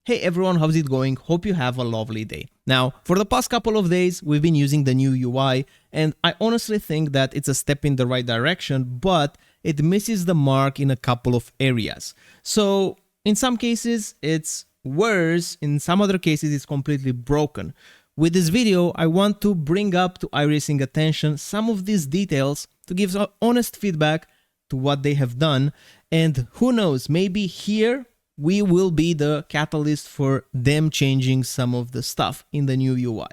Hey everyone, how's it going? Hope you have a lovely day. Now, for the past couple of days, we've been using the new UI, and I honestly think that it's a step in the right direction, but it misses the mark in a couple of areas. So, in some cases, it's worse, in some other cases, it's completely broken. With this video, I want to bring up to iRacing attention some of these details to give honest feedback to what they have done, and who knows, maybe here we will be the catalyst for them changing some of the stuff in the new UI.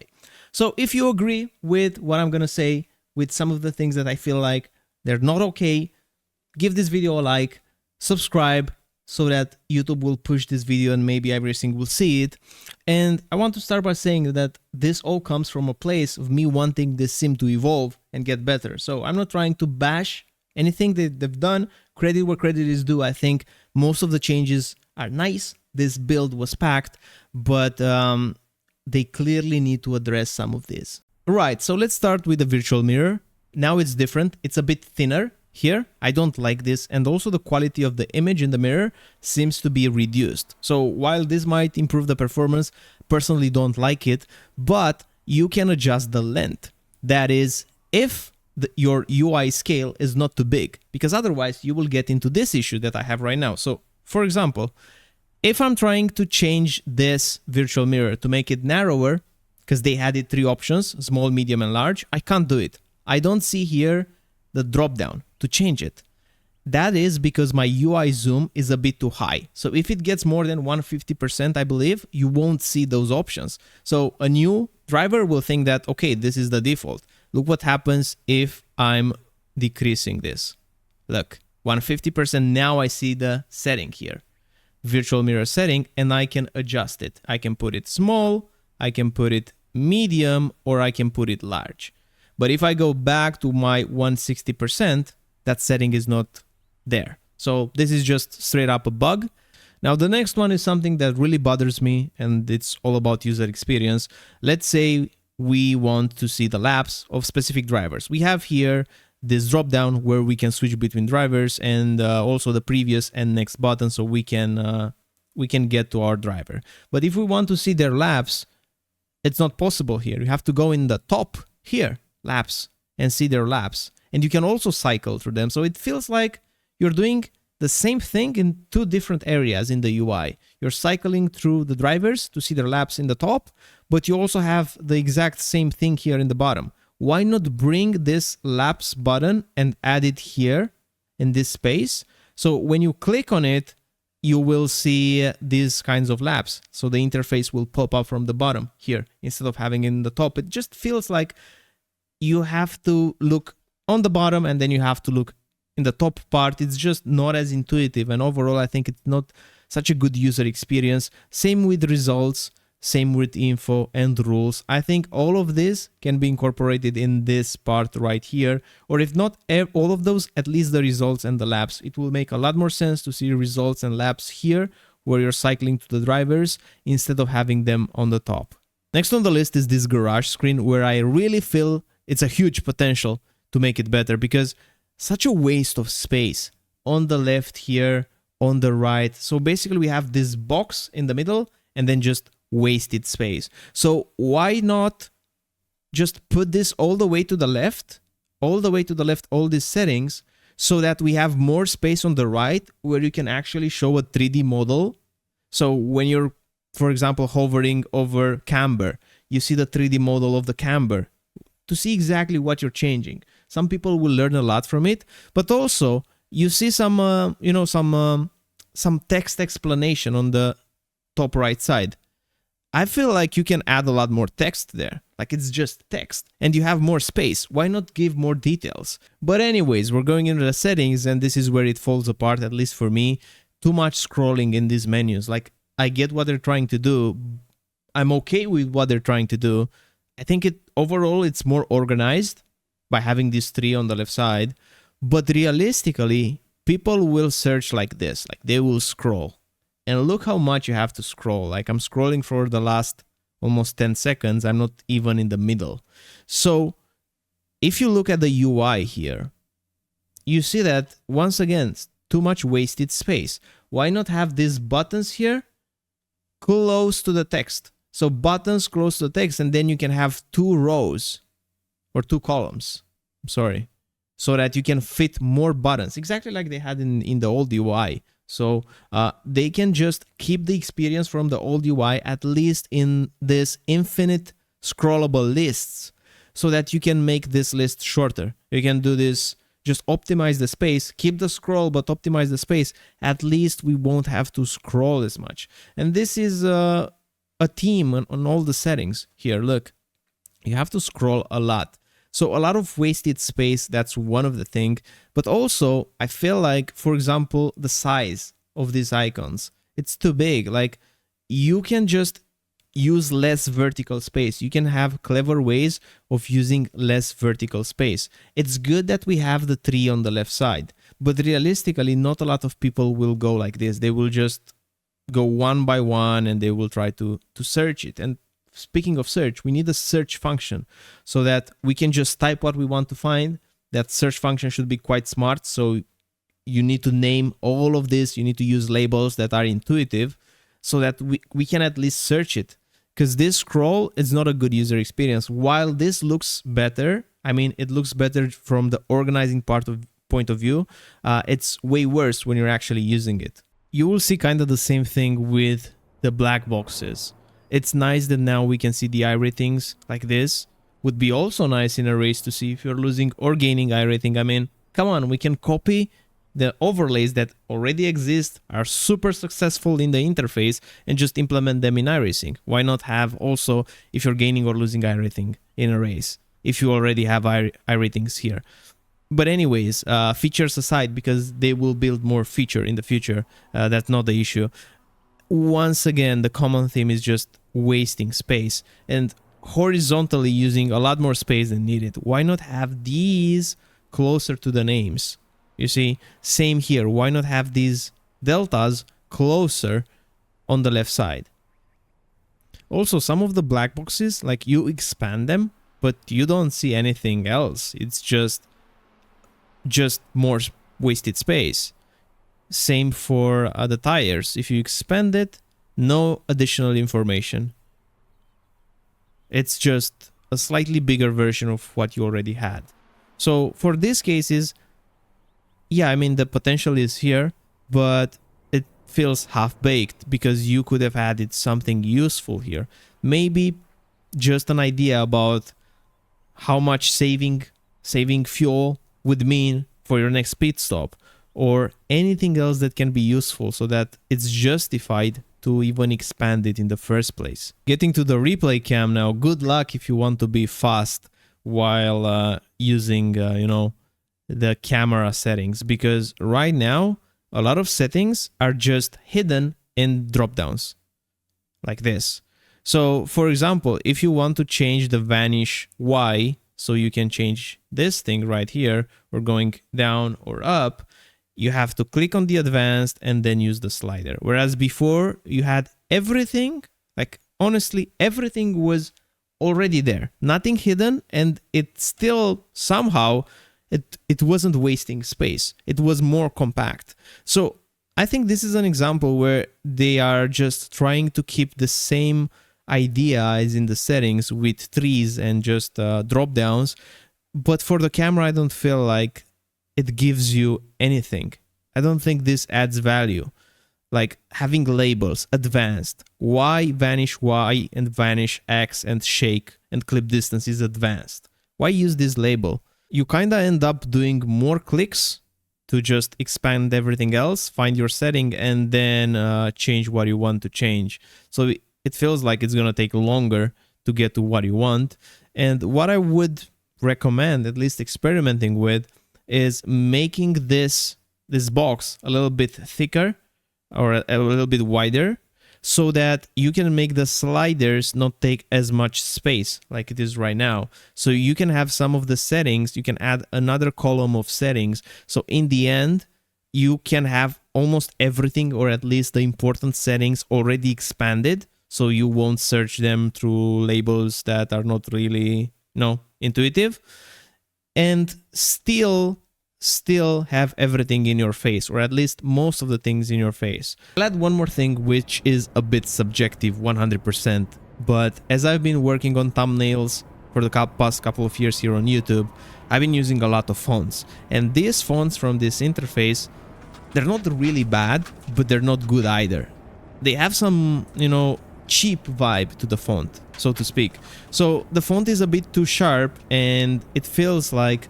So if you agree with what I'm gonna say, with some of the things that I feel like they're not okay, give this video a like, subscribe so that YouTube will push this video and maybe iRacing will see it. And I want to start by saying that this all comes from a place of me wanting this sim to evolve and get better. So I'm not trying to bash anything that they've done. Credit where credit is due. I think most of the changes are nice. This build was packed, but they clearly need to address some of this. Right, so let's start with the virtual mirror. Now it's different. It's a bit thinner here. I don't like this, and also the quality of the image in the mirror seems to be reduced. So while this might improve the performance, personally don't like it, but you can adjust the length. That is, if your UI scale is not too big, because otherwise you will get into this issue that I have right now. So for example, if I'm trying to change this virtual mirror to make it narrower, because they had it 3 options, small, medium, and large, I can't do it. I don't see here the drop down to change it. That is because my UI zoom is a bit too high. So if it gets more than 150%, I believe, you won't see those options. So a new driver will think that, okay, this is the default. Look what happens if I'm decreasing this. Look. 150%, now I see the setting here, virtual mirror setting, and I can adjust it. I can put it small, I can put it medium, or I can put it large. But if I go back to my 160%, that setting is not there. So this is just straight up a bug. Now the next one is something that really bothers me, and it's all about user experience. Let's say we want to see the laps of specific drivers. We have here this drop down where we can switch between drivers, and also the previous and next button, so we can get to our driver. But if we want to see their laps, it's not possible here. You have to go in the top here, laps, and see their laps, and you can also cycle through them. So it feels like you're doing the same thing in 2 different areas in the UI. You're cycling through the drivers to see their laps in the top, but you also have the exact same thing here in the bottom. Why not bring this laps button and add it here in this space? So when you click on it, you will see these kinds of laps. So the interface will pop up from the bottom here instead of having it in the top. It just feels like you have to look on the bottom and then you have to look in the top part. It's just not as intuitive, and overall I think it's not such a good user experience. Same with results. Same with info and rules. I think all of this can be incorporated in this part right here, or if not all of those, at least the results and the laps. It will make a lot more sense to see results and laps here where you're cycling to the drivers instead of having them on the top. Next on the list is this garage screen, where I really feel it's a huge potential to make it better, because such a waste of space on the left here, on the right. So basically we have this box in the middle and then just wasted space. So why not just put this all the way to the left, all these settings, so that we have more space on the right where you can actually show a 3D model. So when you're, for example, hovering over camber, you see the 3D model of the camber to see exactly what you're changing. Some people will learn a lot from it, but also you see some text explanation on the top right side. I feel like you can add a lot more text there. Like, it's just text and you have more space. Why not give more details? But anyways, we're going into the settings, and this is where it falls apart, at least for me. Too much scrolling in these menus. Like, I get what they're trying to do. I'm okay with what they're trying to do. I think overall it's more organized by having these 3 on the left side. But realistically, people will search like this. Like, they will scroll. And look how much you have to scroll. Like, I'm scrolling for the last almost 10 seconds. I'm not even in the middle. So if you look at the UI here, you see that, once again, too much wasted space. Why not have these buttons here close to the text. So buttons close to the text, and then you can have 2 rows or 2 columns. I'm sorry. So that you can fit more buttons, exactly like they had in the old UI. So they can just keep the experience from the old UI, at least in this infinite scrollable lists, so that you can make this list shorter. You can do this, just optimize the space, keep the scroll, but optimize the space. At least we won't have to scroll as much. And this is a theme on all the settings here. Look, you have to scroll a lot. So a lot of wasted space, that's one of the things. But also, I feel like, for example, the size of these icons, it's too big. Like, you can just use less vertical space. You can have clever ways of using less vertical space. It's good that we have the tree on the left side, but realistically, not a lot of people will go like this. They will just go one by one and they will try to search it. And speaking of search, we need a search function so that we can just type what we want to find. That search function should be quite smart. So you need to name all of this. You need to use labels that are intuitive so that we can at least search it. Because this scroll is not a good user experience. While this looks better, I mean, it looks better from the organizing point of view, it's way worse when you're actually using it. You will see kind of the same thing with the black boxes. It's nice that now we can see the iRatings like this. Would be also nice in a race to see if you're losing or gaining iRating. I mean, come on, we can copy the overlays that already exist, are super successful in the interface, and just implement them in iRacing. Why not have also if you're gaining or losing iRating in a race, if you already have iRatings here. But anyways, features aside, because they will build more feature in the future, that's not the issue. Once again, the common theme is just wasting space and horizontally using a lot more space than needed. Why not have these closer to the names? You see, same here. Why not have these deltas closer on the left side? Also, some of the black boxes, like you expand them, but you don't see anything else. It's just more wasted space. Same for the tires. If you expand it, no additional information. It's just a slightly bigger version of what you already had. So for these cases, yeah, I mean, the potential is here, but it feels half-baked because you could have added something useful here. Maybe just an idea about how much saving fuel would mean for your next pit stop, or anything else that can be useful so that it's justified to even expand it in the first place. Getting to the replay cam now, good luck if you want to be fast while using, the camera settings, because right now a lot of settings are just hidden in drop downs like this. So for example, if you want to change the vanish Y, so you can change this thing right here, or going down or up, you have to click on the advanced and then use the slider. Whereas before you had everything, like honestly, everything was already there, nothing hidden, and it still somehow it wasn't wasting space. It was more compact. So I think this is an example where they are just trying to keep the same idea as in the settings with trees and just drop downs. But for the camera, I don't feel like it gives you anything. I don't think this adds value. Like having labels, advanced, Y, vanish Y, and vanish X, and shake and clip distance is advanced. Why use this label? You kind of end up doing more clicks to just expand everything else, find your setting, and then change what you want to change. So it feels like it's going to take longer to get to what you want. And what I would recommend, at least experimenting with, is making this box a little bit thicker or a little bit wider, so that you can make the sliders not take as much space like it is right now. So you can have some of the settings, you can add another column of settings. So in the end, you can have almost everything, or at least the important settings, already expanded. So you won't search them through labels that are not really, intuitive. And still still have everything in your face, or at least most of the things in your face. I'll add one more thing, which is a bit subjective, 100%, but as I've been working on thumbnails for the past couple of years here on YouTube, I've been using a lot of fonts, and these fonts from this interface, they're not really bad, but they're not good either. They have some, you know, cheap vibe to the font, so to speak. So the font is a bit too sharp, and it feels like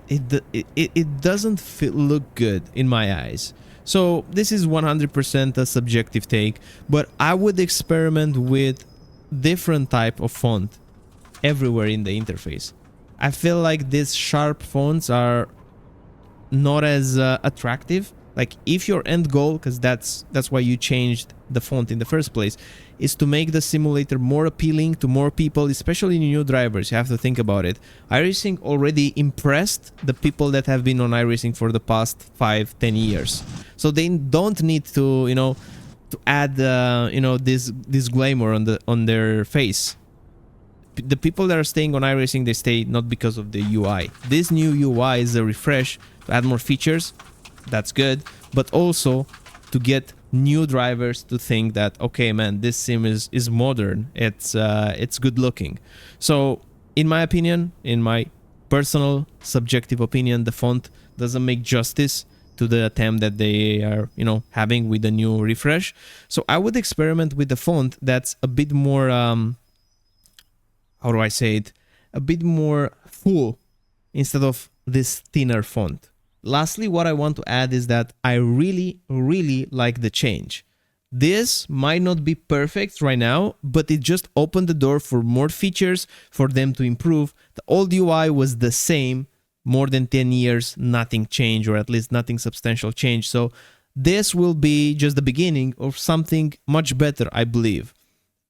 it doesn't look good in my eyes. So this is 100% a subjective take, but I would experiment with different type of font everywhere in the interface. I feel like these sharp fonts are not as attractive. Like, if your end goal, because that's why you changed the font in the first place, is to make the simulator more appealing to more people, especially new drivers. You have to think about it. iRacing already impressed the people that have been on iRacing for the past 5-10 years. So they don't need to, you know, to add, you know, this glamour on their face. The people that are staying on iRacing, they stay not because of the UI. This new UI is a refresh to add more features. That's good, but also to get new drivers to think that, okay, man, this sim is modern. It's good looking. So in my opinion, in my personal subjective opinion, the font doesn't make justice to the attempt that they are, you know, having with the new refresh. So I would experiment with the font that's a bit more how do I say it, a bit more full instead of this thinner font. Lastly, what I want to add is that I really like the change. This might not be perfect right now, but it just opened the door for more features for them to improve. The old UI was the same, more than 10 years, nothing changed, or at least nothing substantial changed. So this will be just the beginning of something much better, I believe.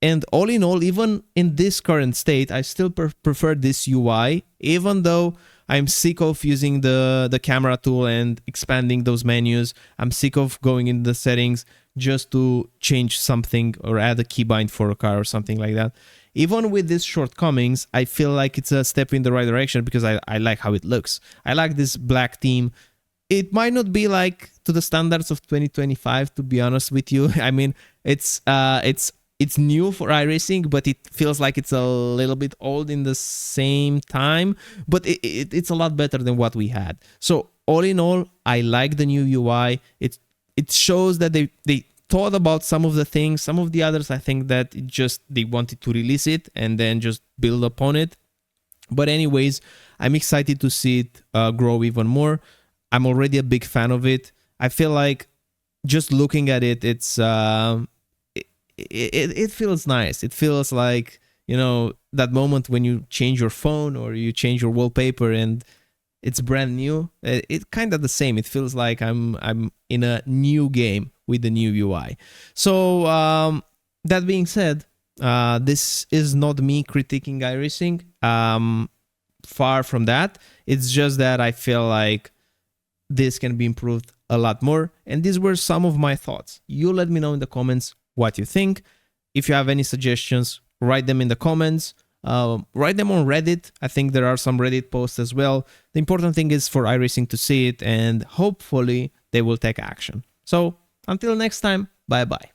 And all in all, even in this current state, I still prefer this UI, even though I'm sick of using the camera tool and expanding those menus. I'm sick of going in the settings just to change something or add a keybind for a car or something like that. Even with these shortcomings, I feel like it's a step in the right direction because I like how it looks. I like this black theme. It might not be like to the standards of 2025, to be honest with you. I mean, it's new for iRacing, but it feels like it's a little bit old in the same time, but it's a lot better than what we had. So all in all, I like the new UI. It shows that they thought about some of the things. Some of the others, I think that they wanted to release it and then just build upon it. But anyways, I'm excited to see it grow even more. I'm already a big fan of it. I feel like just looking at it, it feels nice. It feels like, you know, that moment when you change your phone or you change your wallpaper and it's brand new. It's kind of the same. It feels like I'm in a new game with the new UI. So that being said, this is not me critiquing iRacing. Far from that. It's just that I feel like this can be improved a lot more. And these were some of my thoughts. You let me know in the comments what you think. If you have any suggestions, write them in the comments. Write them on Reddit. I think there are some Reddit posts as well. The important thing is for iRacing to see it, and hopefully they will take action. So until next time, bye bye.